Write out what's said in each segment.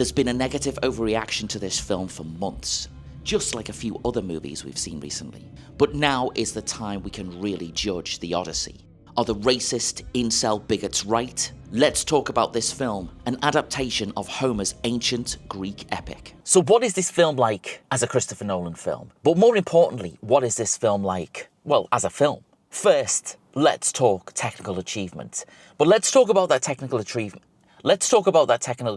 There's been a negative overreaction to this film for months, just like a few other movies we've seen recently. But now is the time we can really judge the Odyssey. Are the racist, incel bigots right? Let's talk about this film, an adaptation of Homer's ancient Greek epic. So what is this film like as a Christopher Nolan film? But more importantly, what is this film like, well, as a film? First, let's talk technical achievement. But let's talk about that technical achievement. Let's talk about that technical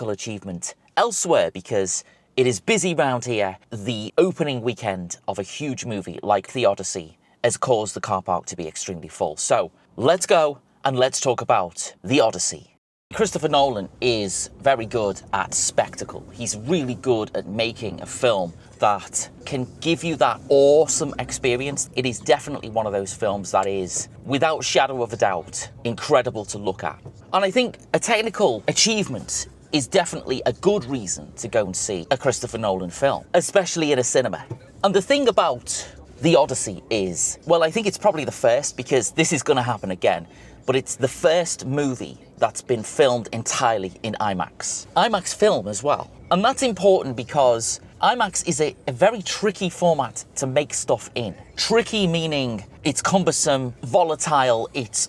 achievement elsewhere, because it is busy round here. The opening weekend of a huge movie like The Odyssey has caused the car park to be extremely full. So let's go and let's talk about The Odyssey. Christopher Nolan is very good at spectacle. He's really good at making a film that can give you that awesome experience. It is definitely one of those films that is, without shadow of a doubt, incredible to look at. And I think a technical achievement is definitely a good reason to go and see a Christopher Nolan film, especially in a cinema. And the thing about The Odyssey is, well, I think it's probably the first, because this is going to happen again, but it's the first movie that's been filmed entirely in IMAX. IMAX film as well. And that's important because IMAX is a very tricky format to make stuff in. Tricky meaning it's cumbersome, volatile, it's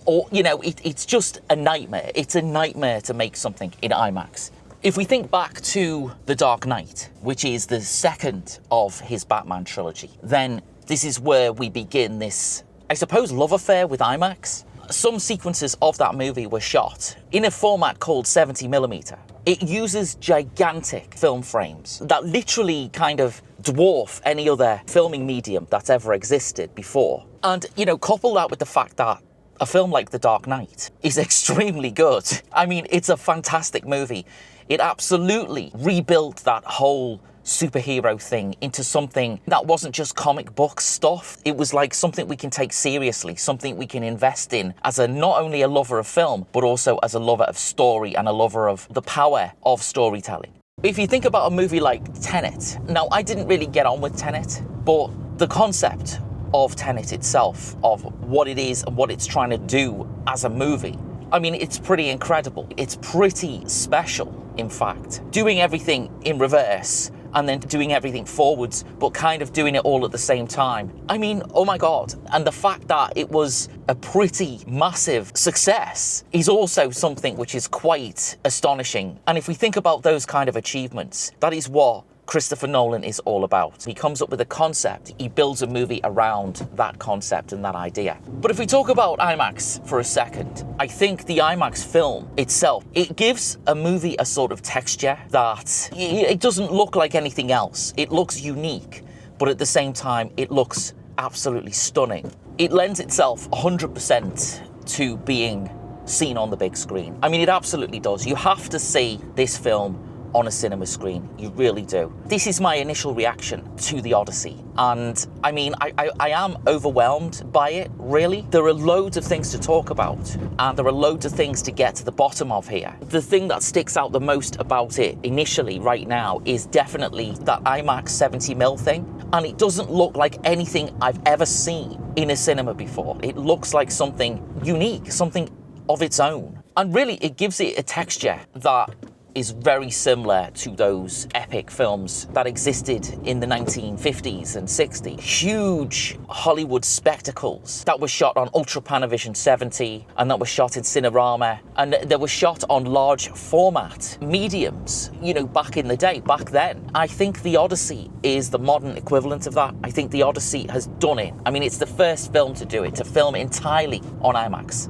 just a nightmare. It's a nightmare to make something in IMAX. If we think back to The Dark Knight, which is the second of his Batman trilogy, then this is where we begin this, I suppose, love affair with IMAX. Some sequences of that movie were shot in a format called 70mm. It uses gigantic film frames that literally kind of dwarf any other filming medium that's ever existed before. And, couple that with the fact that a film like The Dark Knight is extremely good. I mean, it's a fantastic movie. It absolutely rebuilt that whole superhero thing into something that wasn't just comic book stuff. It was like something we can take seriously, something we can invest in as not only a lover of film, but also as a lover of story and a lover of the power of storytelling. If you think about a movie like Tenet, now I didn't really get on with Tenet, but the concept of Tenet itself, of what it is and what it's trying to do as a movie, I mean, it's pretty incredible. It's pretty special, in fact. Doing everything in reverse and then doing everything forwards, but kind of doing it all at the same time. I mean, oh my God. And the fact that it was a pretty massive success is also something which is quite astonishing. And if we think about those kind of achievements, that is what Christopher Nolan is all about. He comes up with a concept, he builds a movie around that concept and that idea. But if we talk about IMAX for a second, I think the IMAX film itself, it gives a movie a sort of texture that it doesn't look like anything else. It looks unique, but at the same time, it looks absolutely stunning. It lends itself 100% to being seen on the big screen. I mean, it absolutely does. You have to see this film on a cinema screen. You really do. This is my initial reaction to The Odyssey. And I mean, I am overwhelmed by it, really. There are loads of things to talk about, and there are loads of things to get to the bottom of here. The thing that sticks out the most about it initially right now is definitely that IMAX 70mm thing. And it doesn't look like anything I've ever seen in a cinema before. It looks like something unique, something of its own. And really, it gives it a texture that is very similar to those epic films that existed in the 1950s and 60s. Huge Hollywood spectacles that were shot on Ultra Panavision 70 and that were shot in Cinerama, and they were shot on large format mediums, back in the day, back then. I think The Odyssey is the modern equivalent of that. I think The Odyssey has done it. I mean, it's the first film to do it, to film entirely on IMAX.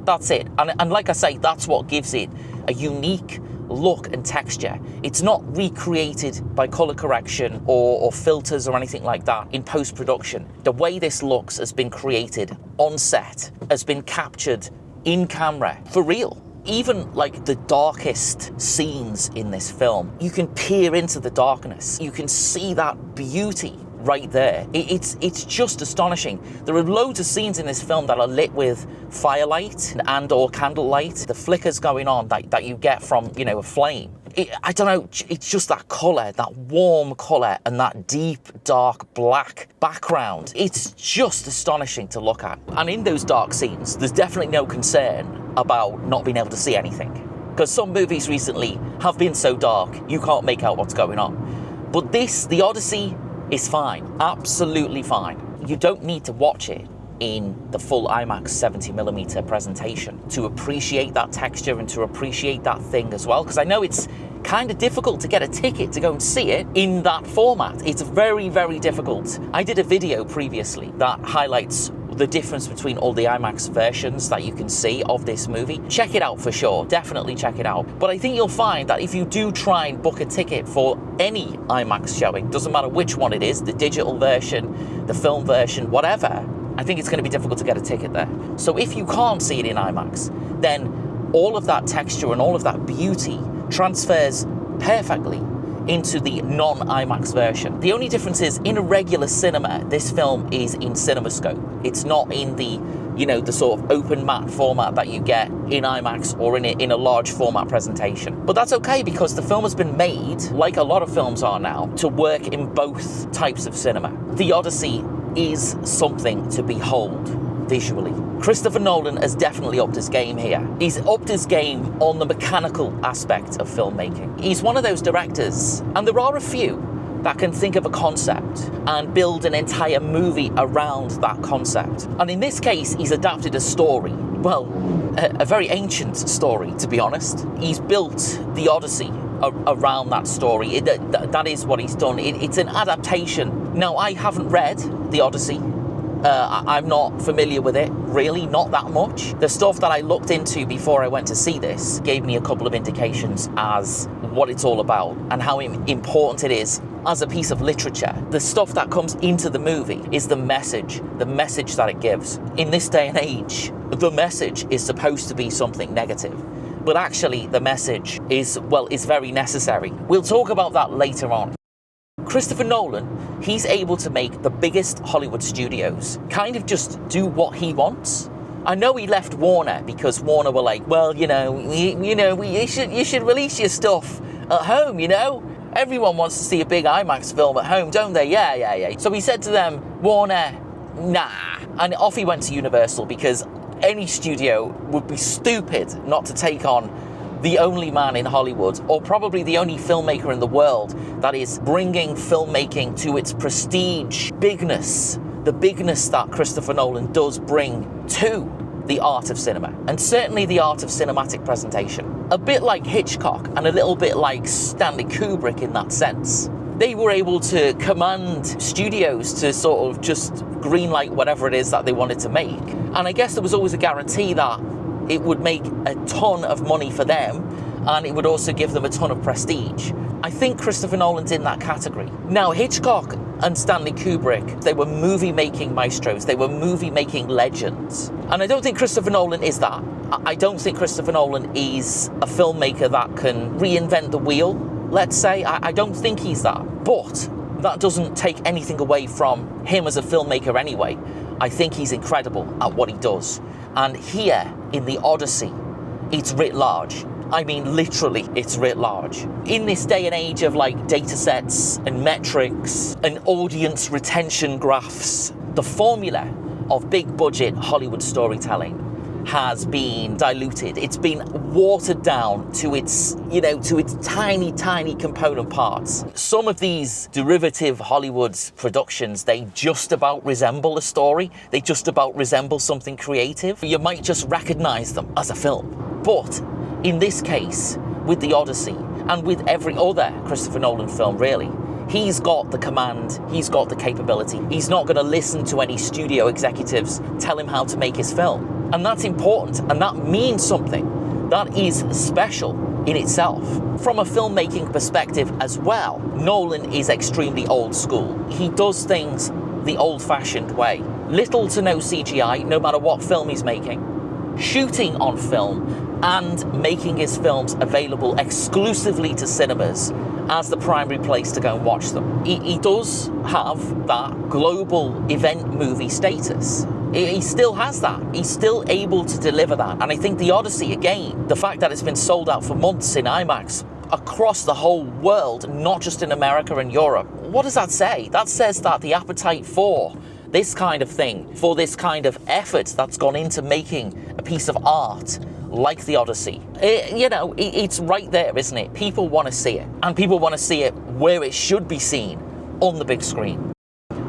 That's it. And like I say, that's what gives it a unique look and texture. It's not recreated by color correction or filters or anything like that in post-production. The way this looks has been created on set, has been captured in camera for real. Even like the darkest scenes in this film, you can peer into the darkness. You can see that beauty right there. It's just astonishing. There are loads of scenes in this film that are lit with firelight and or candlelight. The flickers going on that you get from, a flame. I don't know, it's just that colour, that warm colour and that deep, dark black background. It's just astonishing to look at. And in those dark scenes, there's definitely no concern about not being able to see anything. because some movies recently have been so dark, you can't make out what's going on. But this, the Odyssey, is fine. Absolutely fine. You don't need to watch it in the full IMAX 70mm presentation to appreciate that texture and to appreciate that thing as well, because I know it's kind of difficult to get a ticket to go and see it in that format. It's very, very difficult. I did a video previously that highlights the difference between all the IMAX versions that you can see of this movie. Check it out for sure, definitely check it out. But I think you'll find that if you do try and book a ticket for any IMAX showing, doesn't matter which one it is, the digital version, the film version, whatever, I think it's going to be difficult to get a ticket there. So if you can't see it in IMAX, then all of that texture and all of that beauty transfers perfectly into the non-IMAX version. The only difference is, in a regular cinema, this film is in CinemaScope. It's not in the, the sort of open matte format that you get in IMAX or in a large format presentation. But that's okay, because the film has been made, like a lot of films are now, to work in both types of cinema. The Odyssey is something to behold visually. Christopher Nolan has definitely upped his game here. He's upped his game on the mechanical aspect of filmmaking. He's one of those directors, and there are a few, that can think of a concept and build an entire movie around that concept. And in this case, he's adapted a story. Well, a very ancient story, to be honest. He's built the Odyssey around that story. That is what he's done. It's an adaptation. Now, I haven't read the Odyssey. I'm not familiar with it, really, not that much. The stuff that I looked into before I went to see this gave me a couple of indications as what it's all about and how important it is as a piece of literature. The stuff that comes into the movie is the message that it gives. In this day and age, the message is supposed to be something negative. But actually, the message is very necessary. We'll talk about that later on. Christopher Nolan, he's able to make the biggest Hollywood studios kind of just do what he wants. I know he left Warner because Warner were like, well, you should release your stuff at home, Everyone wants to see a big IMAX film at home, don't they? Yeah. So he said to them, Warner, nah. And off he went to Universal, because any studio would be stupid not to take on the only man in Hollywood, or probably the only filmmaker in the world that is bringing filmmaking to its prestige, bigness, the bigness that Christopher Nolan does bring to the art of cinema, and certainly the art of cinematic presentation. A bit like Hitchcock and a little bit like Stanley Kubrick in that sense. They were able to command studios to sort of just greenlight whatever it is that they wanted to make. And I guess there was always a guarantee that it would make a ton of money for them, and it would also give them a ton of prestige. I think Christopher Nolan's in that category. Now, Hitchcock and Stanley Kubrick, they were movie-making maestros. They were movie-making legends. And I don't think Christopher Nolan is that. I don't think Christopher Nolan is a filmmaker that can reinvent the wheel, let's say. I don't think he's that. But that doesn't take anything away from him as a filmmaker anyway. I think he's incredible at what he does. And here, in the Odyssey, it's writ large. I mean, literally, it's writ large. In this day and age of data sets and metrics and audience retention graphs, the formula of big budget Hollywood storytelling has been diluted. It's been watered down to its tiny, tiny component parts. Some of these derivative Hollywood productions, they just about resemble a story. They just about resemble something creative. You might just recognize them as a film. But in this case, with the Odyssey, and with every other Christopher Nolan film, really, he's got the command, he's got the capability. He's not going to listen to any studio executives tell him how to make his film. And that's important, and that means something. That is special in itself. From a filmmaking perspective as well, Nolan is extremely old school. He does things the old-fashioned way. Little to no CGI, no matter what film he's making. Shooting on film and making his films available exclusively to cinemas as the primary place to go and watch them. He does have that global event movie status. He still has that. He's still able to deliver that. And I think the Odyssey, again, the fact that it's been sold out for months in IMAX across the whole world, not just in America and Europe, what does that say? That says that the appetite for this kind of thing, for this kind of effort that's gone into making a piece of art like the Odyssey, it's right there, isn't it? People want to see it, and people want to see it where it should be seen, on the big screen.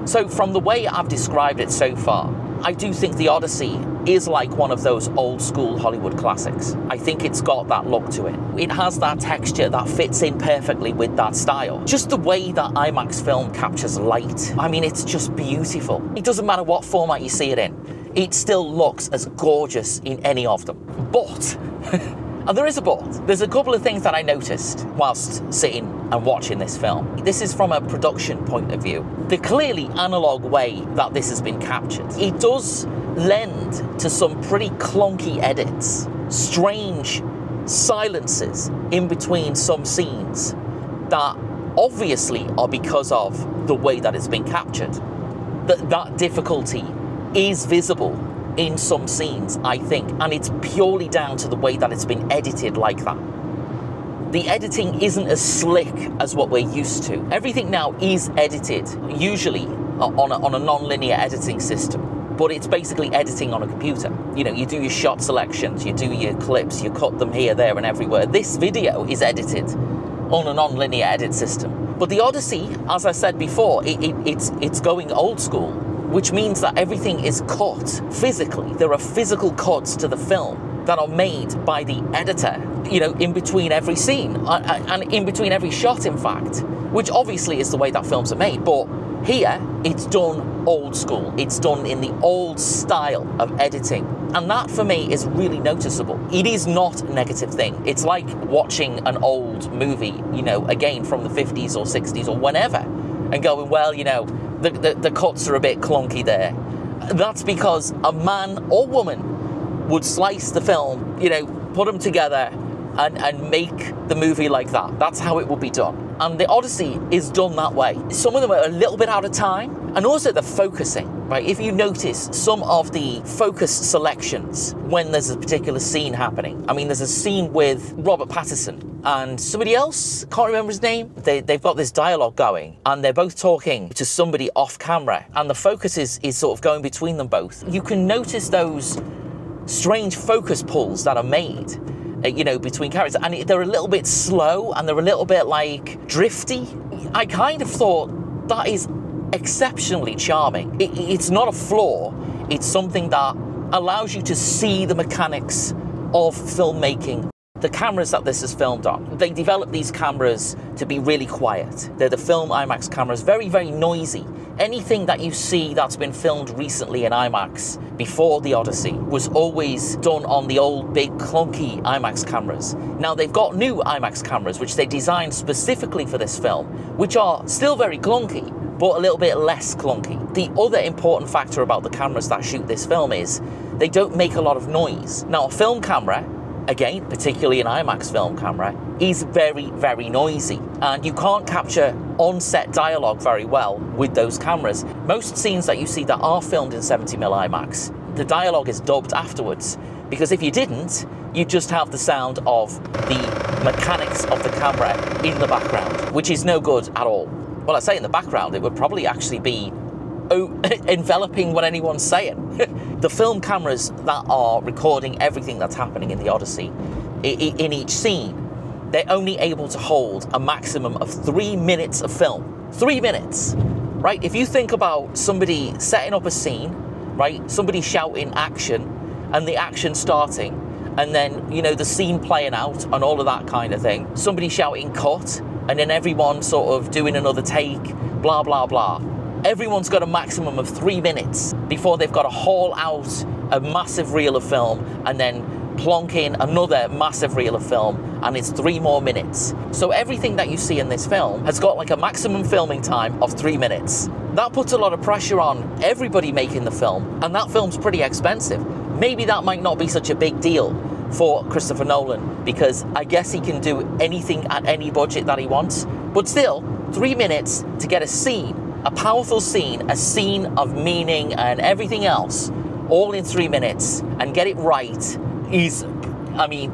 So from the way I've described it so far, I do think the Odyssey is like one of those old school Hollywood classics. I think it's got that look to it. It has that texture that fits in perfectly with that style. Just the way that IMAX film captures light. I mean, it's just beautiful. It doesn't matter what format you see it in. It still looks as gorgeous in any of them. But, and there is a but, there's a couple of things that I noticed whilst sitting and watching this film. This is from a production point of view. The clearly analog way that this has been captured, it does lend to some pretty clunky edits, strange silences in between some scenes that obviously are because of the way that it's been captured. That difficulty is visible in some scenes, I think, and it's purely down to the way that it's been edited like that. The editing isn't as slick as what we're used to. Everything now is edited, usually on a non-linear editing system, but it's basically editing on a computer. You do your shot selections, you do your clips, you cut them here, there, and everywhere. This video is edited on a non-linear edit system. But the Odyssey, as I said before, it's going old school, which means that everything is cut physically. There are physical cuts to the film that are made by the editor, in between every scene, and in between every shot, in fact, which obviously is the way that films are made. But here, it's done old school. It's done in the old style of editing. And that, for me, is really noticeable. It is not a negative thing. It's like watching an old movie, again, from the 50s or 60s or whenever, and going, well, the cuts are a bit clunky there. That's because a man or woman would slice the film, put them together and make the movie like that. That's how it would be done. And the Odyssey is done that way. Some of them are a little bit out of time, and also the focusing, right? If you notice some of the focus selections when there's a particular scene happening. I mean, there's a scene with Robert Pattinson and somebody else, can't remember his name. They've got this dialogue going, and they're both talking to somebody off camera, and the focus is sort of going between them both. You can notice those strange focus pulls that are made, between characters, and they're a little bit slow and they're a little bit like drifty. I kind of thought that is exceptionally charming. It's not a flaw, it's something that allows you to see the mechanics of filmmaking. The cameras that this is filmed on, they develop these cameras to be really quiet. They're the film IMAX cameras, very, very noisy. Anything that you see that's been filmed recently in IMAX before the Odyssey was always done on the old, big, clunky IMAX cameras. Now they've got new IMAX cameras, which they designed specifically for this film, which are still very clunky, but a little bit less clunky. The other important factor about the cameras that shoot this film is they don't make a lot of noise. Now, a film camera, again, particularly an IMAX film camera, is very, very noisy, and you can't capture on-set dialogue very well with those cameras. Most scenes that you see that are filmed in 70mm IMAX, the dialogue is dubbed afterwards, because if you didn't, you'd just have the sound of the mechanics of the camera in the background, which is no good at all. Well, I say in the background, it would probably actually be enveloping what anyone's saying. The film cameras that are recording everything that's happening in the Odyssey, in each scene, they're only able to hold a maximum of 3 minutes of film. 3 minutes, right? If you think about somebody setting up a scene, right? Somebody shouting action, and the action starting, and then, the scene playing out and all of that kind of thing. Somebody shouting cut, and then everyone sort of doing another take, blah, blah, blah. Everyone's got a maximum of 3 minutes before they've got to haul out a massive reel of film and then plonk in another massive reel of film, and it's 3 more minutes. So everything that you see in this film has got like a maximum filming time of 3 minutes. That puts a lot of pressure on everybody making the film, and that film's pretty expensive. Maybe that might not be such a big deal for Christopher Nolan, because I guess he can do anything at any budget that he wants, but still, 3 minutes to get a scene, a powerful scene, a scene of meaning and everything else, all in 3 minutes, and get it right is,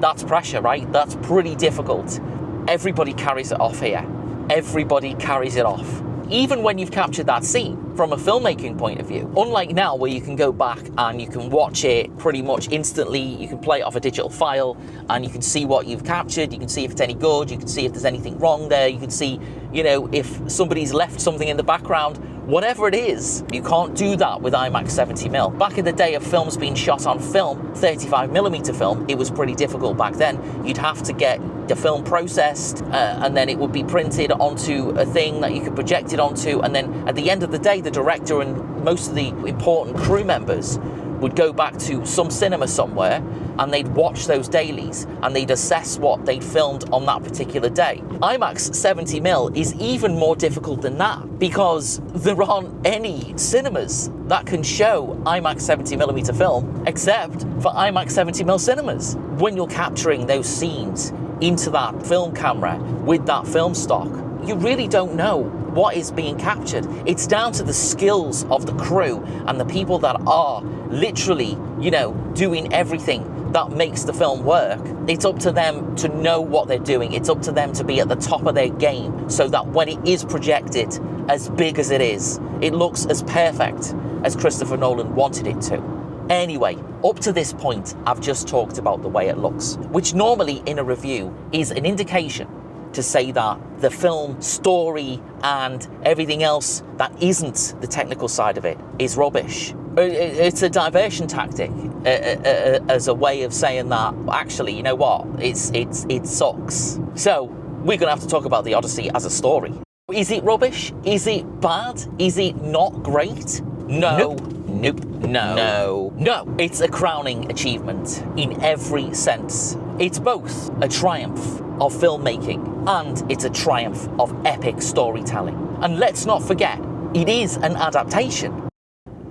that's pressure, right? That's pretty difficult. Everybody carries it off here. Everybody carries it off. even when you've captured that scene from a filmmaking point of view. Unlike now, where you can go back and you can watch it pretty much instantly, you can play it off a digital file, and you can see what you've captured, you can see if it's any good, you can see if there's anything wrong there, you can see, you know, if somebody's left something in the background. Whatever it is, you can't do that with IMAX 70mm. Back in the day of films being shot on film, 35mm film, it was pretty difficult back then. You'd have to get the film processed, and then it would be printed onto a thing that you could project it onto, and then at the end of the day, the director and most of the important crew members would go back to some cinema somewhere, and they'd watch those dailies and they'd assess what they'd filmed on that particular day. IMAX 70mm is even more difficult than that, because there aren't any cinemas that can show IMAX 70mm film except for IMAX 70mm cinemas. When you're capturing those scenes into that film camera with that film stock, you really don't know what is being captured. It's down to the skills of the crew and the people that are literally, you know, doing everything that makes the film work. It's up to them to know what they're doing. It's up to them to be at the top of their game, so that when it is projected as big as it is, it looks as perfect as Christopher Nolan wanted it to. Anyway, up to this point, I've just talked about the way it looks, which normally in a review is an indication to say that the film story and everything else that isn't the technical side of it is rubbish. It's a diversion tactic as a way of saying that, actually, you know what, it sucks. So we're gonna have to talk about the Odyssey as a story. Is it rubbish? Is it bad? Is it not great? No. Nope. No. It's a crowning achievement in every sense. It's both a triumph of filmmaking and it's a triumph of epic storytelling. And let's not forget, it is an adaptation.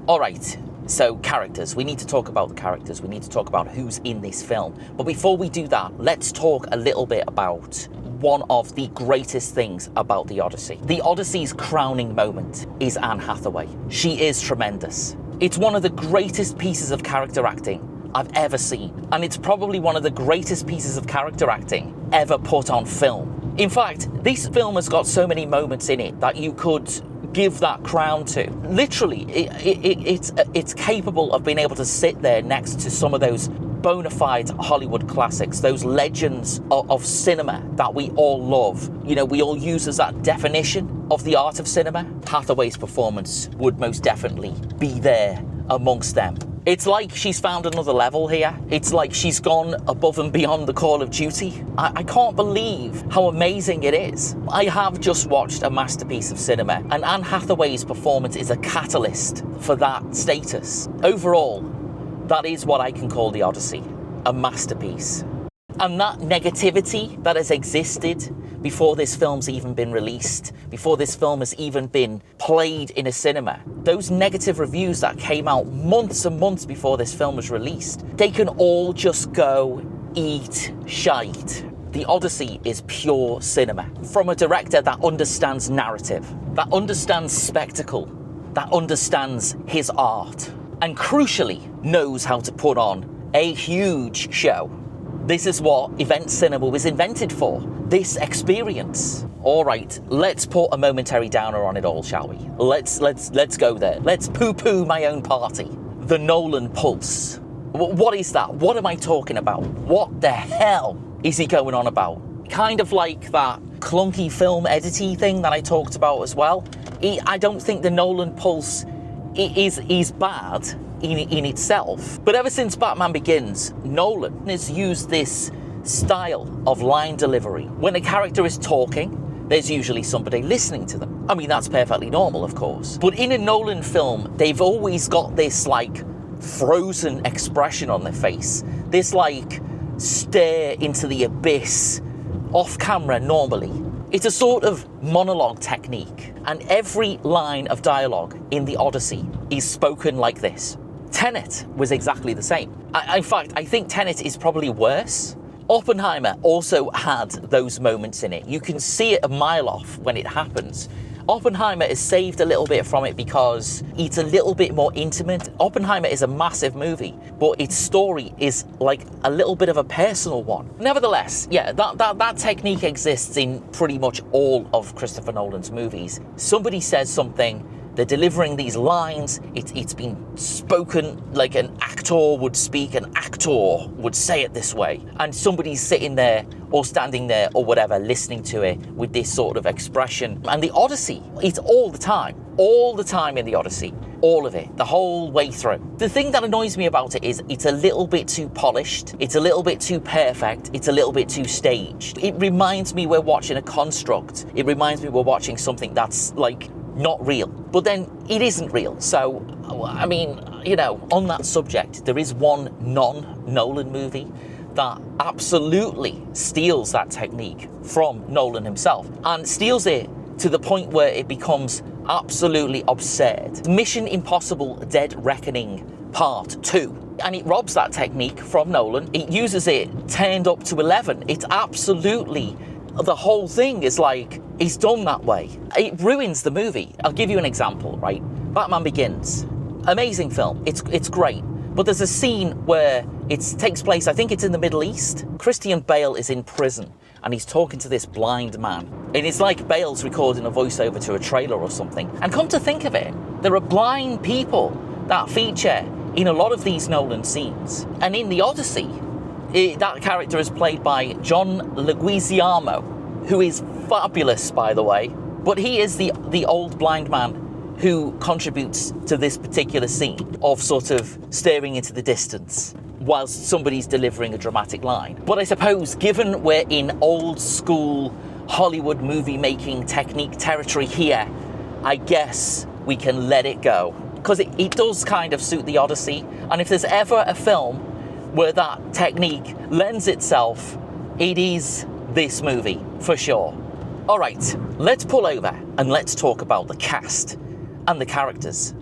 All right, so characters. We need to talk about the characters. We need to talk about who's in this film. But before we do that, let's talk a little bit about one of the greatest things about the Odyssey. The Odyssey's crowning moment is Anne Hathaway. She is tremendous. It's one of the greatest pieces of character acting I've ever seen. And it's probably one of the greatest pieces of character acting ever put on film. In fact, this film has got so many moments in it that you could give that crown to. Literally, it's capable of being able to sit there next to some of those bona fide Hollywood classics, those legends of cinema that we all love. You know, we all use as that definition of the art of cinema. Hathaway's performance would most definitely be there amongst them. It's like she's found another level here. It's like she's gone above and beyond the Call of Duty. I can't believe how amazing it is. I have just watched a masterpiece of cinema, and Anne Hathaway's performance is a catalyst for that status. Overall, that is what I can call the Odyssey, a masterpiece. And that negativity that has existed before this film's even been released, before this film has even been played in a cinema, those negative reviews that came out months and months before this film was released, they can all just go eat shite. The Odyssey is pure cinema. From a director that understands narrative, that understands spectacle, that understands his art, and crucially knows how to put on a huge show. This is what event cinema was invented for, this experience. All right, let's put a momentary downer on it all, shall we? Let's go there. Let's poo-poo my own party. The Nolan Pulse. What is that? What am I talking about? What the hell is he going on about? Kind of like that clunky film editing thing that I talked about as well. I don't think the Nolan Pulse is bad in itself. But ever since Batman Begins, Nolan has used this style of line delivery. When a character is talking, there's usually somebody listening to them. I mean, that's perfectly normal, of course. But in a Nolan film, they've always got this, like, frozen expression on their face. This, like, stare into the abyss, off camera normally. It's a sort of monologue technique, and every line of dialogue in the Odyssey is spoken like this. Tenet was exactly the same. In fact, I think Tenet is probably worse. Oppenheimer also had those moments in it. You can see it a mile off when it happens. Oppenheimer is saved a little bit from it because it's a little bit more intimate. Oppenheimer is a massive movie, but its story is like a little bit of a personal one. Nevertheless, yeah, that technique exists in pretty much all of Christopher Nolan's movies. Somebody says something, they're delivering these lines, it's been spoken like an actor would speak, an actor would say it this way, and somebody's sitting there or standing there or whatever listening to it with this sort of expression. And the Odyssey, it's all the time in the Odyssey, all of it, the whole way through. The thing that annoys me about it is it's a little bit too polished, it's a little bit too perfect, it's a little bit too staged. It reminds me we're watching a construct, it reminds me we're watching something that's like not real, but then it isn't real. So, I mean, you know, on that subject, there is one non-Nolan movie that absolutely steals that technique from Nolan himself, and steals it to the point where it becomes absolutely absurd. Mission Impossible Dead Reckoning Part 2. And it robs that technique from Nolan. It uses it turned up to 11. It's absolutely, the whole thing is like, it's done that way. It ruins the movie. I'll give you an example, right? Batman Begins. Amazing film. It's great. But there's a scene where it takes place, I think it's in the Middle East. Christian Bale is in prison and he's talking to this blind man. And it's like Bale's recording a voiceover to a trailer or something. And come to think of it, there are blind people that feature in a lot of these Nolan scenes. And in the Odyssey, that character is played by John Leguizamo, who is fabulous, by the way. But he is the old blind man who contributes to this particular scene of sort of staring into the distance whilst somebody's delivering a dramatic line. But I suppose, given we're in old school Hollywood movie making technique territory here, I guess we can let it go. Because it does kind of suit the Odyssey. And if there's ever a film where that technique lends itself, it is this movie, for sure. All right, let's pull over and let's talk about the cast and the characters.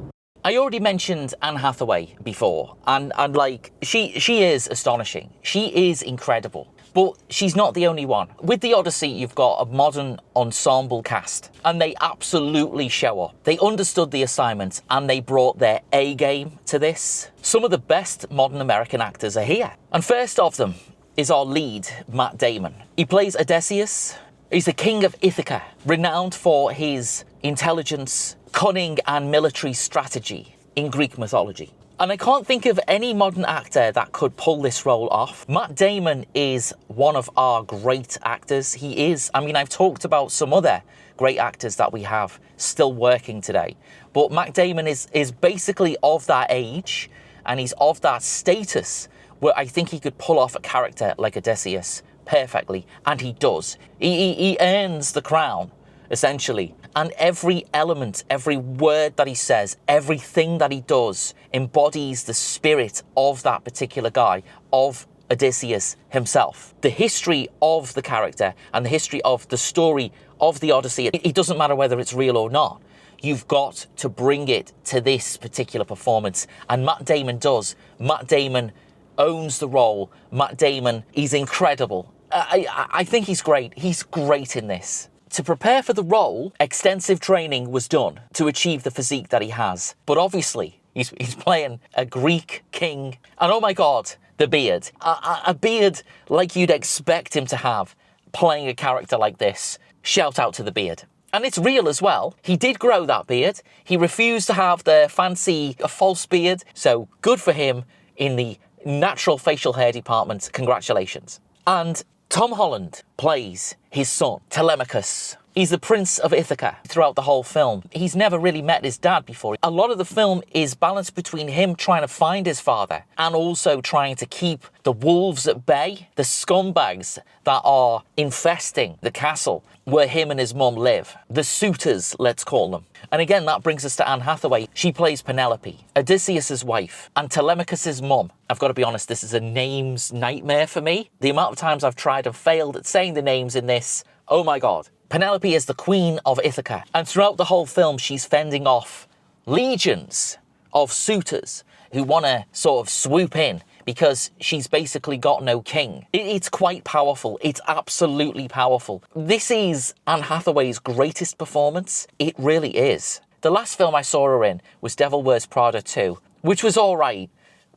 I already mentioned Anne Hathaway before, and like, she is astonishing. She is incredible, but she's not the only one. With the Odyssey, you've got a modern ensemble cast, and they absolutely show up. They understood the assignment, and they brought their A game to this. Some of the best modern American actors are here. And first of them is our lead, Matt Damon. He plays Odysseus. He's the king of Ithaca, renowned for his intelligence, cunning and military strategy in Greek mythology. And I can't think of any modern actor that could pull this role off. Matt Damon is one of our great actors. He is. I mean, I've talked about some other great actors that we have still working today. But Matt Damon is basically of that age, and he's of that status where I think he could pull off a character like Odysseus perfectly, and he does. He earns the crown, essentially. And every element, every word that he says, everything that he does embodies the spirit of that particular guy, of Odysseus himself. The history of the character and the history of the story of the Odyssey, it doesn't matter whether it's real or not. You've got to bring it to this particular performance. And Matt Damon does. Matt Damon owns the role. Matt Damon, he's incredible. I think he's great. He's great in this. To prepare for the role, extensive training was done to achieve the physique that he has. But obviously, he's playing a Greek king. And oh my God, the beard. A beard like you'd expect him to have, playing a character like this. Shout out to the beard. And it's real as well. He did grow that beard. He refused to have the fancy false beard. So good for him in the natural facial hair department. Congratulations. And Tom Holland plays his son, Telemachus. He's the Prince of Ithaca throughout the whole film. He's never really met his dad before. A lot of the film is balanced between him trying to find his father and also trying to keep the wolves at bay, the scumbags that are infesting the castle where him and his mum live. The suitors, let's call them. And again, that brings us to Anne Hathaway. She plays Penelope, Odysseus' wife, and Telemachus' mum. I've got to be honest, this is a names nightmare for me. The amount of times I've tried and failed at saying the names in this, oh my God. Penelope is the queen of Ithaca, and throughout the whole film, she's fending off legions of suitors who want to sort of swoop in because she's basically got no king. It's quite powerful. It's absolutely powerful. This is Anne Hathaway's greatest performance. It really is. The last film I saw her in was Devil Wears Prada 2, which was all right.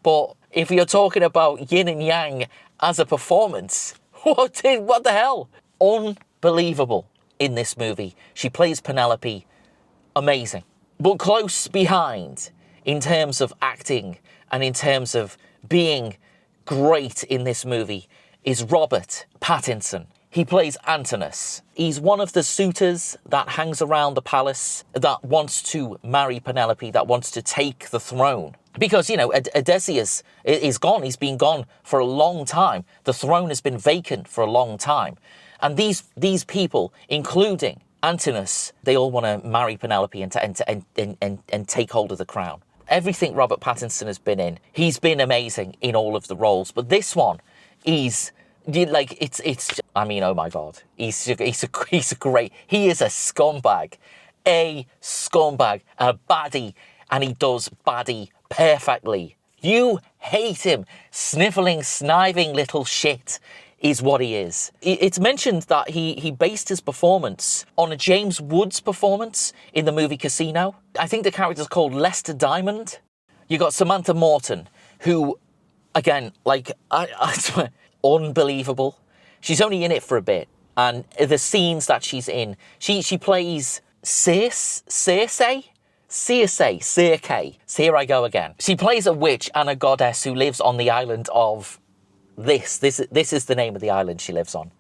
But if you're talking about yin and yang as a performance, what the hell? Unbelievable in this movie. She plays Penelope. Amazing. But close behind, in terms of acting and in terms of being great in this movie, is Robert Pattinson. He plays Antinous. He's one of the suitors that hangs around the palace that wants to marry Penelope, that wants to take the throne. Because, you know, Odysseus is gone. He's been gone for a long time. The throne has been vacant for a long time. And these people, including Antinous, they all want to marry Penelope and take hold of the crown. Everything Robert Pattinson has been in, he's been amazing in all of the roles. But this one, he's like, it's. I mean, oh my God, he's a great. He is a scumbag, a baddie, and he does baddie perfectly. You hate him, sniffling, sniving little shit is what he is. It's mentioned that he based his performance on a James Woods performance in the movie Casino. I think the character's called Lester Diamond. You got Samantha Morton, who, again, like, I swear, unbelievable. She's only in it for a bit, and the scenes that she's in, she plays Circe. Here I go again. She plays a witch and a goddess who lives on the island of this is the name of the island she lives on.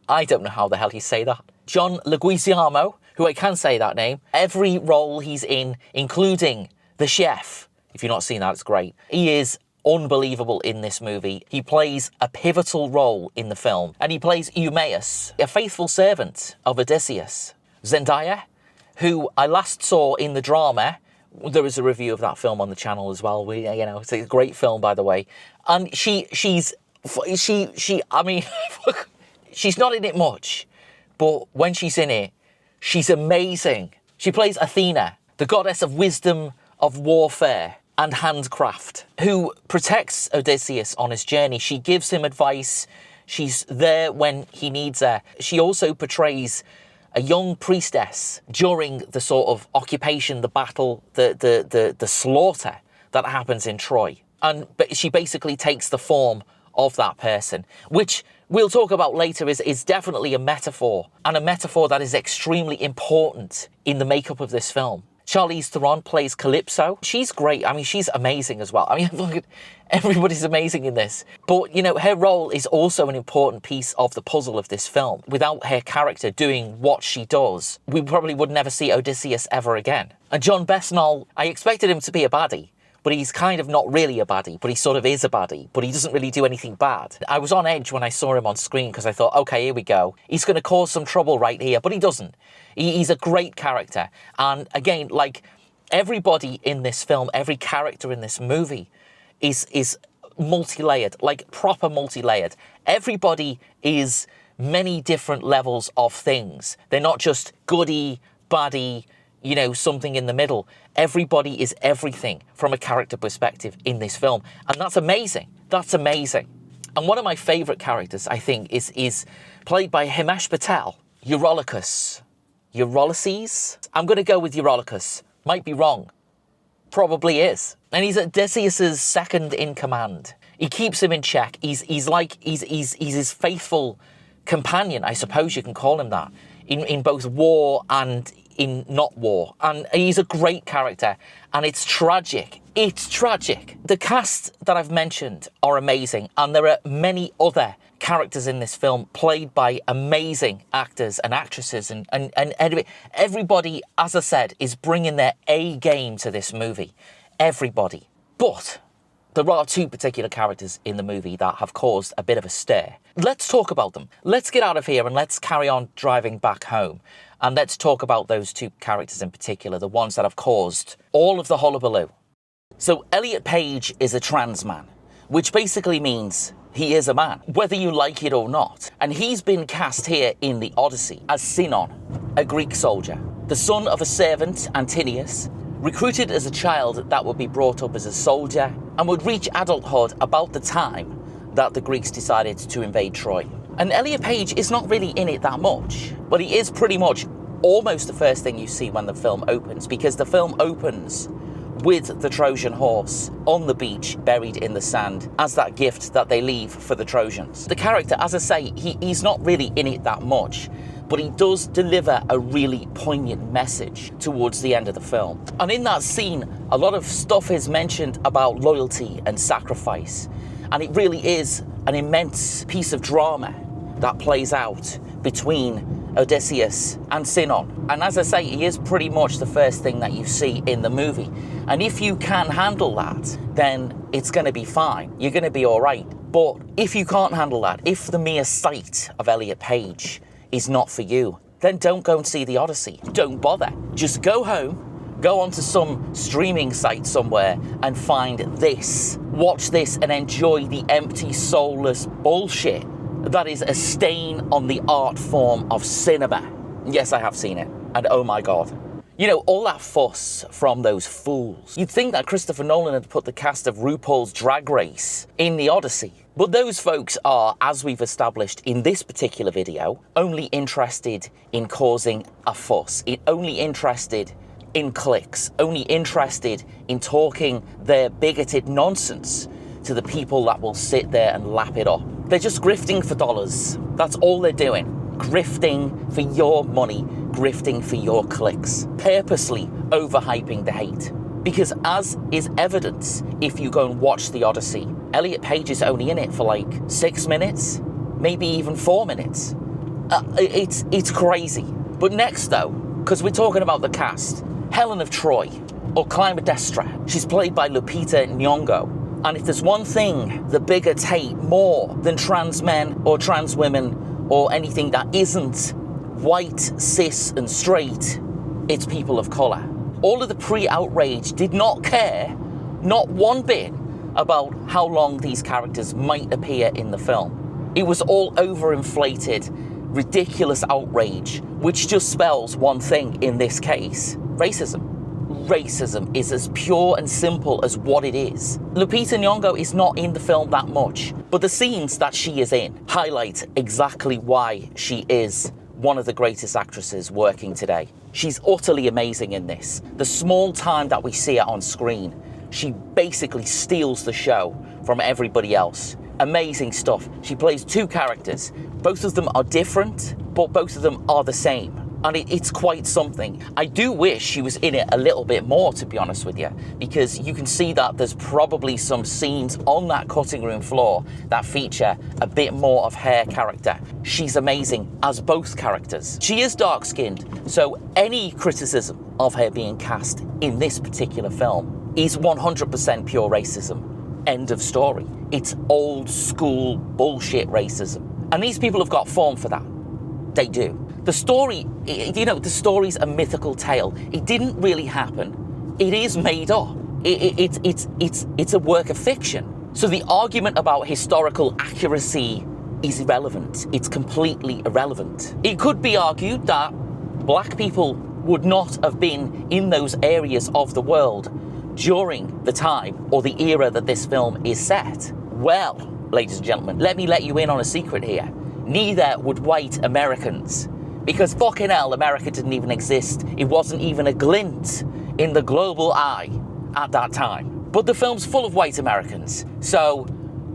I don't know how the hell you say that. John Leguizamo, who I can say that name. Every role he's in, including the chef. If you've not seen that, it's great. He is unbelievable in this movie. He plays a pivotal role in the film. And he plays Eumaeus, a faithful servant of Odysseus. Zendaya, who I last saw in the drama. There is a review of that film on the channel as well. It's a great film, by the way. And she I mean, she's not in it much, but when she's in it, she's amazing. She plays Athena, the goddess of wisdom, of warfare, and handcraft, who protects Odysseus on his journey. She gives him advice. She's there when he needs her. She also portrays a young priestess during the sort of occupation, the battle, the slaughter that happens in Troy. And she basically takes the form of that person, which we'll talk about later is definitely a metaphor, and a metaphor that is extremely important in the makeup of this film. Charlize Theron plays Calypso. She's great. I mean, she's amazing as well. I mean, look, everybody's amazing in this. But, you know, her role is also an important piece of the puzzle of this film. Without her character doing what she does, we probably would never see Odysseus ever again. And John Besnall, I expected him to be a baddie, but he's kind of not really a baddie, but he sort of is a baddie, but he doesn't really do anything bad. I was on edge when I saw him on screen because I thought, okay, here we go. He's going to cause some trouble right here, but he doesn't. He's a great character. And again, like, everybody in this film, every character in this movie is multi-layered, like proper multi-layered. Everybody is many different levels of things. They're not just goody, baddie, you know, something in the middle. Everybody is everything from a character perspective in this film. And that's amazing. That's amazing. And one of my favourite characters, I think, is played by Himesh Patel, Eurylochus. Ulysses? I'm going to go with Eurylochus. Might be wrong. Probably is. And he's Odysseus's second in command. He keeps him in check. He's his faithful companion, I suppose you can call him that, in both war and in not war. And he's a great character, and it's tragic. It's tragic. The cast that I've mentioned are amazing, and there are many other characters in this film played by amazing actors and actresses, and everybody, as I said, is bringing their A game to this movie. Everybody. But there are two particular characters in the movie that have caused a bit of a stir. Let's talk about them. Let's get out of here and let's carry on driving back home. And let's talk about those two characters in particular, the ones that have caused all of the hullabaloo. So Elliot Page is a trans man, which basically means he is a man, whether you like it or not. And he's been cast here in the Odyssey as Sinon, a Greek soldier, the son of a servant, Antinius, recruited as a child that would be brought up as a soldier and would reach adulthood about the time that the Greeks decided to invade Troy. And Elliot Page is not really in it that much, but he is pretty much almost the first thing you see when the film opens, because the film opens with the Trojan horse on the beach, buried in the sand, as that gift that they leave for the Trojans. The character, as I say, he's not really in it that much, but he does deliver a really poignant message towards the end of the film. And in that scene, a lot of stuff is mentioned about loyalty and sacrifice, and it really is an immense piece of drama that plays out between Odysseus and Sinon. And as I say, he is pretty much the first thing that you see in the movie. And if you can handle that, then it's going to be fine. You're going to be all right. But if you can't handle that, if the mere sight of Elliot Page is not for you, then don't go and see the Odyssey. Don't bother. Just go home, go onto some streaming site somewhere and find this. Watch this and enjoy the empty, soulless bullshit that is a stain on the art form of cinema. Yes, I have seen it, and oh my god. You know, all that fuss from those fools. You'd think that Christopher Nolan had put the cast of RuPaul's Drag Race in the Odyssey. But those folks are, as we've established in this particular video, only interested in causing a fuss. Only interested in clicks. Only interested in talking their bigoted nonsense to the people that will sit there and lap it up. They're just grifting for dollars. That's all they're doing. Grifting for your money, grifting for your clicks. Purposely overhyping the hate. Because as is evidence, if you go and watch the Odyssey, Elliot Page is only in it for like 6 minutes, maybe even 4 minutes. It's crazy. But next though, because we're talking about the cast, Helen of Troy, or Clytemnestra, she's played by Lupita Nyong'o. And if there's one thing the bigots hate more than trans men or trans women or anything that isn't white, cis and straight, it's people of colour. All of the pre-outrage did not care, not one bit, about how long these characters might appear in the film. It was all overinflated, ridiculous outrage, which just spells one thing in this case: racism. Racism is as pure and simple as what it is. Lupita Nyong'o is not in the film that much, but the scenes that she is in highlight exactly why she is one of the greatest actresses working today. She's utterly amazing in this. The small time that we see her on screen, she basically steals the show from everybody else. Amazing stuff. She plays two characters. Both of them are different, but both of them are the same. And it's quite something. I do wish she was in it a little bit more, to be honest with you, because you can see that there's probably some scenes on that cutting room floor that feature a bit more of her character. She's amazing as both characters. She is dark-skinned, so any criticism of her being cast in this particular film is 100% pure racism. End of story. It's old school bullshit racism. And these people have got form for that. They do. The story, you know, the story's a mythical tale. It didn't really happen. It is made up. It's a work of fiction. So the argument about historical accuracy is irrelevant. It's completely irrelevant. It could be argued that black people would not have been in those areas of the world during the time or the era that this film is set. Well, ladies and gentlemen, let me let you in on a secret here. Neither would white Americans. Because fucking hell, America didn't even exist. It wasn't even a glint in the global eye at that time. But the film's full of white Americans. So,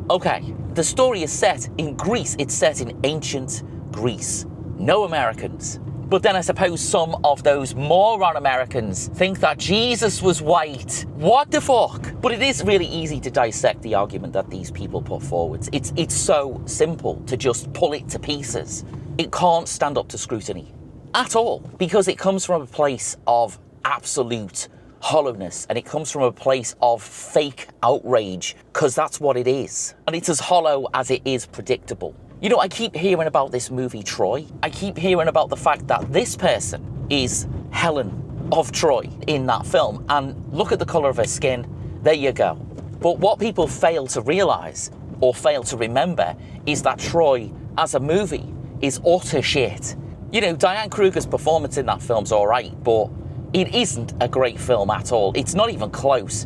okay, the story is set in Greece. It's set in ancient Greece. No Americans. But then I suppose some of those moron Americans think that Jesus was white. What the fuck? But it is really easy to dissect the argument that these people put forward. It's so simple to just pull it to pieces. It can't stand up to scrutiny at all, because it comes from a place of absolute hollowness, and it comes from a place of fake outrage, because that's what it is. And it's as hollow as it is predictable. You know, I keep hearing about this movie Troy. I keep hearing about the fact that this person is Helen of Troy in that film, and look at the colour of her skin. There you go. But what people fail to realise, or fail to remember, is that Troy, as a movie, is utter shit. You know, Diane Kruger's performance in that film's alright, but it isn't a great film at all. It's not even close.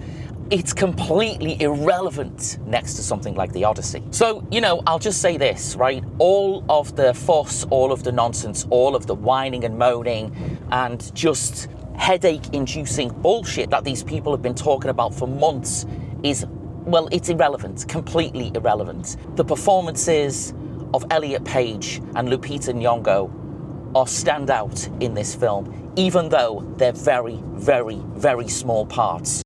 it's completely irrelevant next to something like the Odyssey. So, I'll just say this, right? All of the fuss, all of the nonsense, all of the whining and moaning and just headache-inducing bullshit that these people have been talking about for months is, well, it's irrelevant, completely irrelevant. The performances of Elliot Page and Lupita Nyong'o are standout in this film, even though they're very, very, very small parts.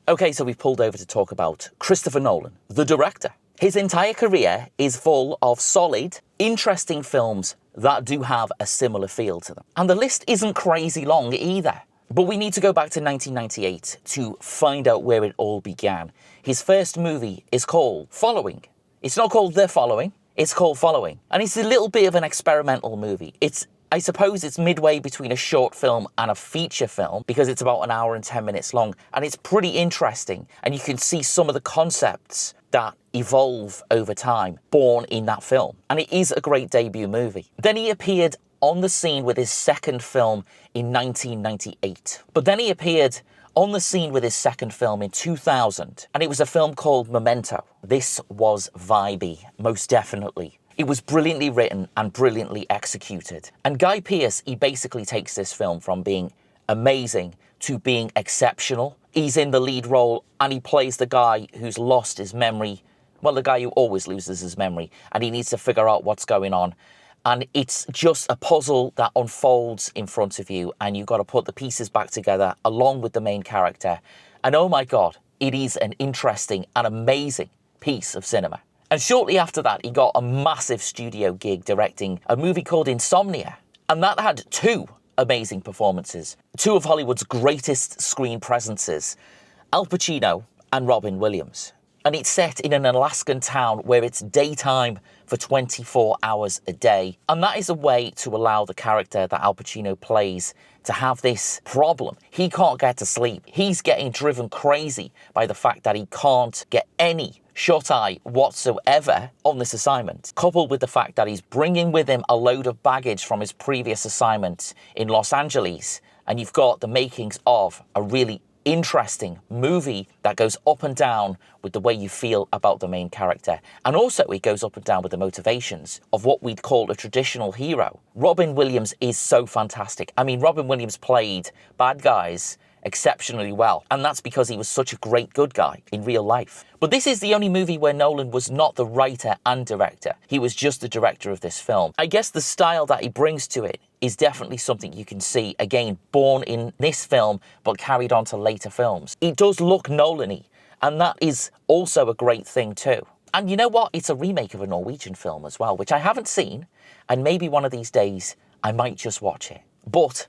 Okay, so we've pulled over to talk about Christopher Nolan, the director. His entire career is full of solid, interesting films that do have a similar feel to them. And the list isn't crazy long either. But we need to go back to 1998 to find out where it all began. His first movie is called Following. It's not called The Following, it's called Following. And it's a little bit of an experimental movie. I suppose it's midway between a short film and a feature film because it's about an hour and 10 minutes long. And it's pretty interesting. And you can see some of the concepts that evolve over time, born in that film. And it is a great debut movie. Then he appeared on the scene with his second film in 1998. But then he appeared on the scene with his second film in 2000. And it was a film called Memento. This was vibey, most definitely. It was brilliantly written and brilliantly executed. And Guy Pearce, he basically takes this film from being amazing to being exceptional. He's in the lead role and he plays the guy who's lost his memory. Well, the guy who always loses his memory and he needs to figure out what's going on. And it's just a puzzle that unfolds in front of you and you've got to put the pieces back together along with the main character. And oh my God, it is an interesting and amazing piece of cinema. And shortly after that, he got a massive studio gig directing a movie called Insomnia. And that had two amazing performances. Two of Hollywood's greatest screen presences, Al Pacino and Robin Williams. And it's set in an Alaskan town where it's daytime for 24 hours a day. And that is a way to allow the character that Al Pacino plays to have this problem. He can't get to sleep. He's getting driven crazy by the fact that he can't get any shut-eye whatsoever on this assignment, coupled with the fact that he's bringing with him a load of baggage from his previous assignment in Los Angeles. And you've got the makings of a really interesting movie that goes up and down with the way you feel about the main character. And also it goes up and down with the motivations of what we'd call a traditional hero. Robin Williams is so fantastic. I mean, Robin Williams played bad guys exceptionally well, and that's because he was such a great good guy in real life. But this is the only movie where Nolan was not the writer and director. He was just the director of this film. I guess the style that he brings to it is definitely something you can see, again, born in this film, but carried on to later films. It does look Nolan-y, and that is also a great thing too. And you know what? It's a remake of a Norwegian film as well, which I haven't seen, and maybe one of these days I might just watch it. But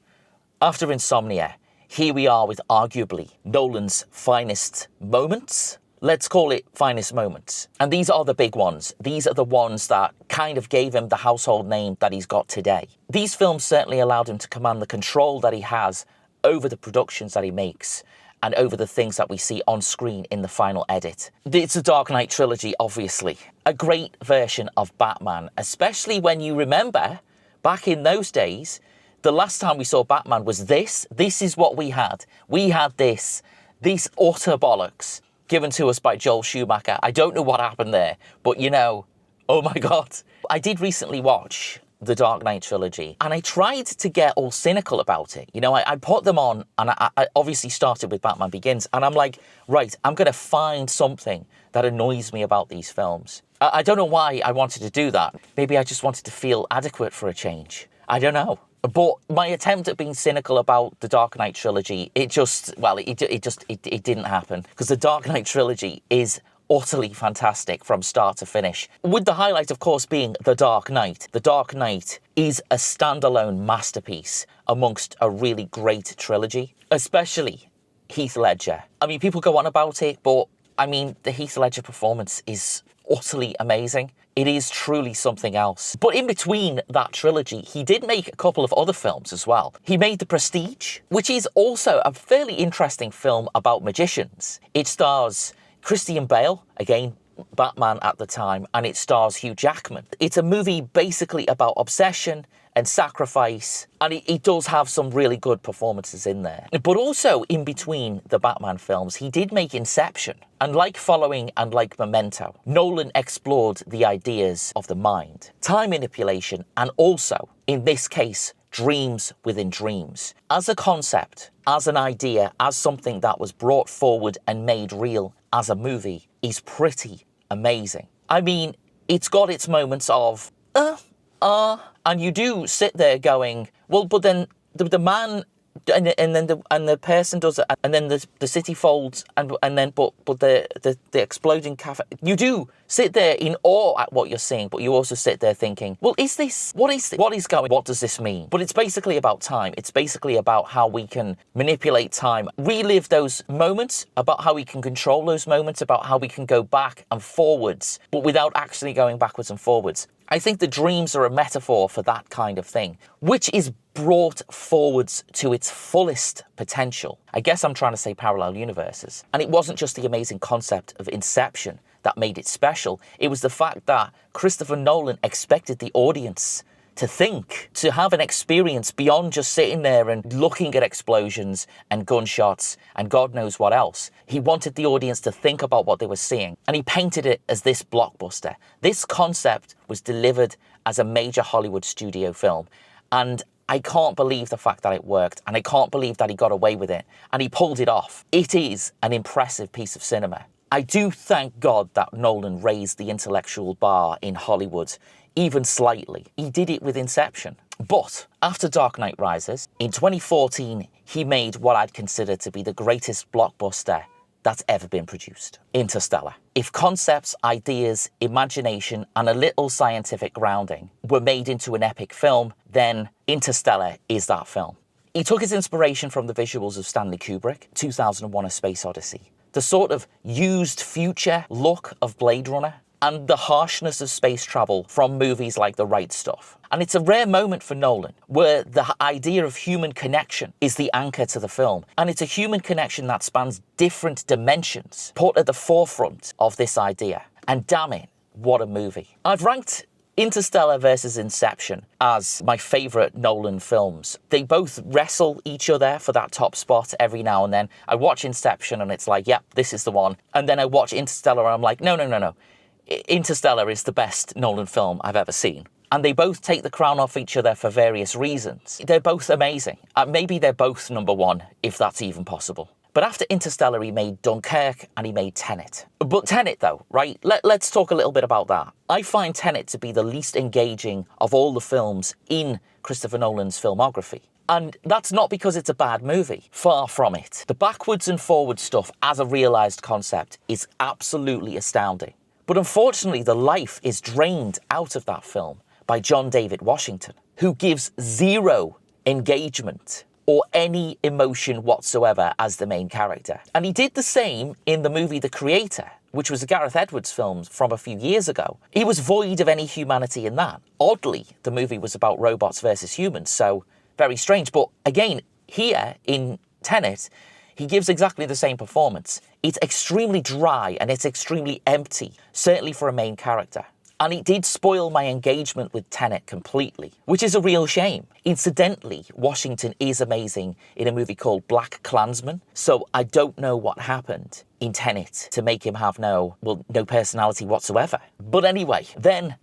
after Insomnia, here we are with arguably Nolan's finest moments. Let's call it finest moments. And these are the big ones. These are the ones that kind of gave him the household name that he's got today. These films certainly allowed him to command the control that he has over the productions that he makes and over the things that we see on screen in the final edit. It's a Dark Knight trilogy, obviously. A great version of Batman, especially when you remember, back in those days, the last time we saw Batman was this. This is what we had. We had this utter bollocks given to us by Joel Schumacher. I don't know what happened there, but oh my God. I did recently watch the Dark Knight trilogy, and I tried to get all cynical about it. I put them on, and I obviously started with Batman Begins, and I'm like, right, I'm going to find something that annoys me about these films. I don't know why I wanted to do that. Maybe I just wanted to feel adequate for a change. I don't know. But my attempt at being cynical about the Dark Knight trilogy, it didn't happen. Because the Dark Knight trilogy is utterly fantastic from start to finish. With the highlight, of course, being The Dark Knight. The Dark Knight is a standalone masterpiece amongst a really great trilogy, especially Heath Ledger. I mean, people go on about it, but I mean, the Heath Ledger performance is utterly amazing. It is truly something else. But in between that trilogy, he did make a couple of other films as well. He made The Prestige, which is also a fairly interesting film about magicians. It stars Christian Bale, again, Batman at the time, and it stars Hugh Jackman. It's a movie basically about obsession and sacrifice, and he does have some really good performances in there. But also, in between the Batman films, he did make Inception. And like Following and like Memento, Nolan explored the ideas of the mind, time manipulation, and also, in this case, dreams within dreams. As a concept, as an idea, as something that was brought forward and made real as a movie, is pretty amazing. I mean, it's got its moments of, and you do sit there going, well, but then the man, and then the person does it, and then the city folds, and then but the exploding cafe. You do sit there in awe at what you're seeing, but you also sit there thinking, well, what does this mean? But it's basically about time. It's basically about how we can manipulate time, relive those moments, about how we can control those moments, about how we can go back and forwards, but without actually going backwards and forwards. I think the dreams are a metaphor for that kind of thing, which is brought forwards to its fullest potential. I guess I'm trying to say parallel universes. And it wasn't just the amazing concept of Inception that made it special. It was the fact that Christopher Nolan expected the audience to think, to have an experience beyond just sitting there and looking at explosions and gunshots and God knows what else. He wanted the audience to think about what they were seeing, and he painted it as this blockbuster. This concept was delivered as a major Hollywood studio film, and I can't believe the fact that it worked, and I can't believe that he got away with it, and he pulled it off. It is an impressive piece of cinema. I do thank God that Nolan raised the intellectual bar in Hollywood even slightly. He did it with Inception. But after Dark Knight Rises, in 2014, he made what I'd consider to be the greatest blockbuster that's ever been produced, Interstellar. If concepts, ideas, imagination, and a little scientific grounding were made into an epic film, then Interstellar is that film. He took his inspiration from the visuals of Stanley Kubrick, 2001: A Space Odyssey, the sort of used future look of Blade Runner, and the harshness of space travel from movies like The Right Stuff. And it's a rare moment for Nolan, where the idea of human connection is the anchor to the film. And it's a human connection that spans different dimensions, put at the forefront of this idea. And damn it, what a movie. I've ranked Interstellar versus Inception as my favourite Nolan films. They both wrestle each other for that top spot every now and then. I watch Inception and it's like, yep, this is the one. And then I watch Interstellar and I'm like, no. Interstellar is the best Nolan film I've ever seen. And they both take the crown off each other for various reasons. They're both amazing. Maybe they're both number one, if that's even possible. But after Interstellar, he made Dunkirk and he made Tenet. But Tenet, though, right? Let's talk a little bit about that. I find Tenet to be the least engaging of all the films in Christopher Nolan's filmography. And that's not because it's a bad movie. Far from it. The backwards and forwards stuff as a realised concept is absolutely astounding. But unfortunately, the life is drained out of that film by John David Washington, who gives zero engagement or any emotion whatsoever as the main character. And he did the same in the movie The Creator, which was a Gareth Edwards film from a few years ago. He was void of any humanity in that. Oddly, the movie was about robots versus humans, so very strange. But again, here in Tenet, he gives exactly the same performance. It's extremely dry and it's extremely empty, certainly for a main character. And it did spoil my engagement with Tenet completely, which is a real shame. Incidentally, Washington is amazing in a movie called Black Klansman, so I don't know what happened in Tenet to make him have no personality whatsoever. But anyway, then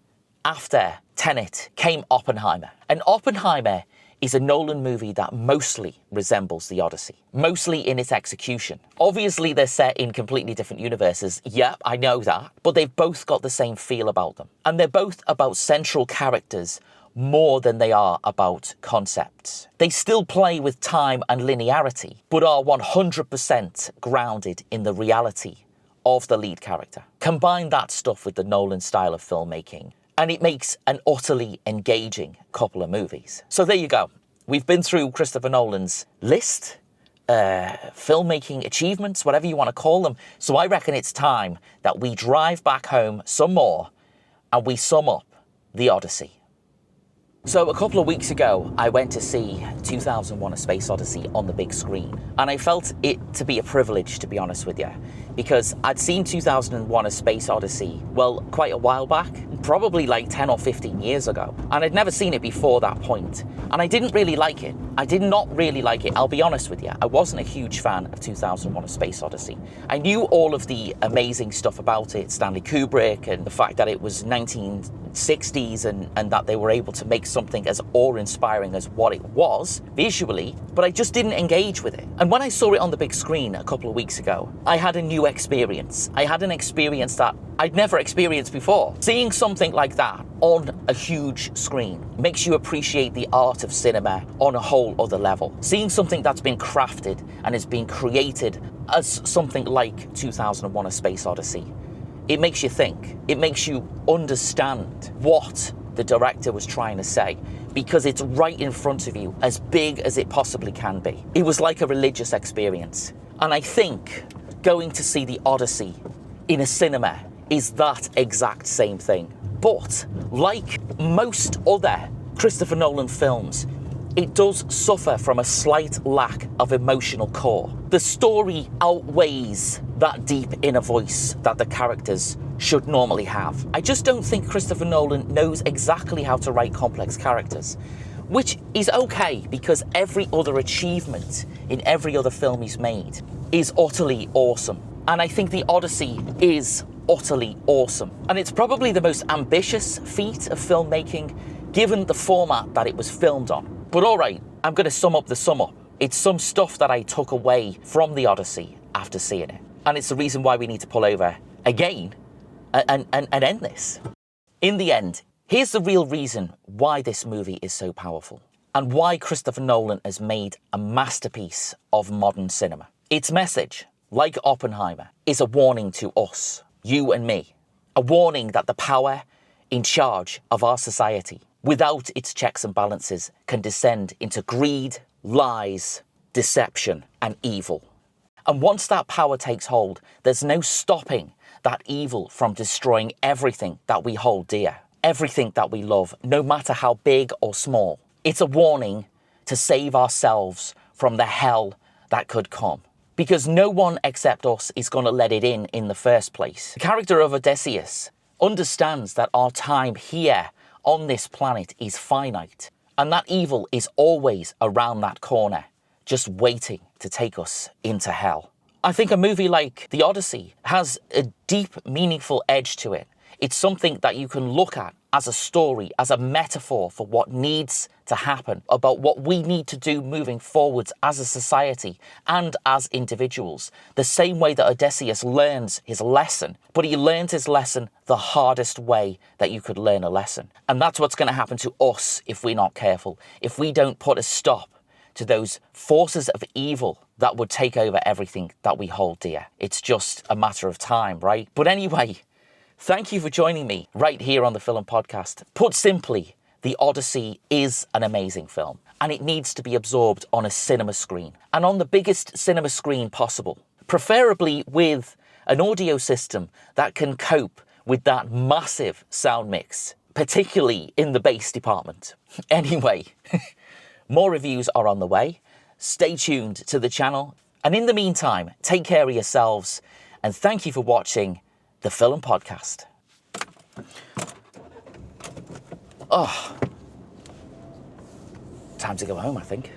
after Tenet came Oppenheimer. And Oppenheimer is a Nolan movie that mostly resembles the Odyssey, mostly in its execution. Obviously, they're set in completely different universes. Yep, I know that. But they've both got the same feel about them. And they're both about central characters more than they are about concepts. They still play with time and linearity, but are 100% grounded in the reality of the lead character. Combine that stuff with the Nolan style of filmmaking, and it makes an utterly engaging couple of movies. So there you go. We've been through Christopher Nolan's list, filmmaking achievements, whatever you want to call them. So I reckon it's time that we drive back home some more and we sum up the Odyssey. So a couple of weeks ago, I went to see 2001: A Space Odyssey on the big screen. And I felt it to be a privilege, to be honest with you, because I'd seen 2001: A Space Odyssey, well, quite a while back, probably like 10 or 15 years ago. And I'd never seen it before that point. And I didn't really like it. I did not really like it, I'll be honest with you. I wasn't a huge fan of 2001: A Space Odyssey. I knew all of the amazing stuff about it, Stanley Kubrick, and the fact that it was 1960s and that they were able to make something as awe-inspiring as what it was visually, but I just didn't engage with it. And when I saw it on the big screen a couple of weeks ago, I had a new experience. I had an experience that I'd never experienced before. Seeing something like that on a huge screen makes you appreciate the art of cinema on a whole other level. Seeing something that's been crafted and has been created as something like 2001: A Space Odyssey, it makes you think. It makes you understand what the director was trying to say, because it's right in front of you, as big as it possibly can be. It was like a religious experience. And I think going to see the Odyssey in a cinema is that exact same thing. But like most other Christopher Nolan films, it does suffer from a slight lack of emotional core. The story outweighs that deep inner voice that the characters should normally have. I just don't think Christopher Nolan knows exactly how to write complex characters, which is okay, because every other achievement in every other film he's made is utterly awesome. And I think the Odyssey is utterly awesome. And it's probably the most ambitious feat of filmmaking, given the format that it was filmed on. But all right, I'm going to sum up the sum up. It's some stuff that I took away from the Odyssey after seeing it. And it's the reason why we need to pull over again and end this. In the end, here's the real reason why this movie is so powerful, and why Christopher Nolan has made a masterpiece of modern cinema. Its message, like Oppenheimer, is a warning to us, you and me. A warning that the power in charge of our society, without its checks and balances, can descend into greed, lies, deception, and evil. And once that power takes hold, there's no stopping that evil from destroying everything that we hold dear, everything that we love, no matter how big or small. It's a warning to save ourselves from the hell that could come, because no one except us is going to let it in the first place. The character of Odysseus understands that our time here on this planet is finite, and that evil is always around that corner, just waiting to take us into hell. I think a movie like The Odyssey has a deep, meaningful edge to it. It's something that you can look at as a story, as a metaphor for what needs to happen, about what we need to do moving forwards as a society and as individuals. The same way that Odysseus learns his lesson, but he learns his lesson the hardest way that you could learn a lesson. And that's what's going to happen to us if we're not careful, if we don't put a stop to those forces of evil that would take over everything that we hold dear. It's just a matter of time, right? But anyway, thank you for joining me right here on the Film Podcast. Put simply, The Odyssey is an amazing film, and it needs to be absorbed on a cinema screen, and on the biggest cinema screen possible, preferably with an audio system that can cope with that massive sound mix, particularly in the bass department. Anyway, more reviews are on the way. Stay tuned to the channel. And in the meantime, take care of yourselves. And thank you for watching the Film Podcast. Oh, time to go home, I think.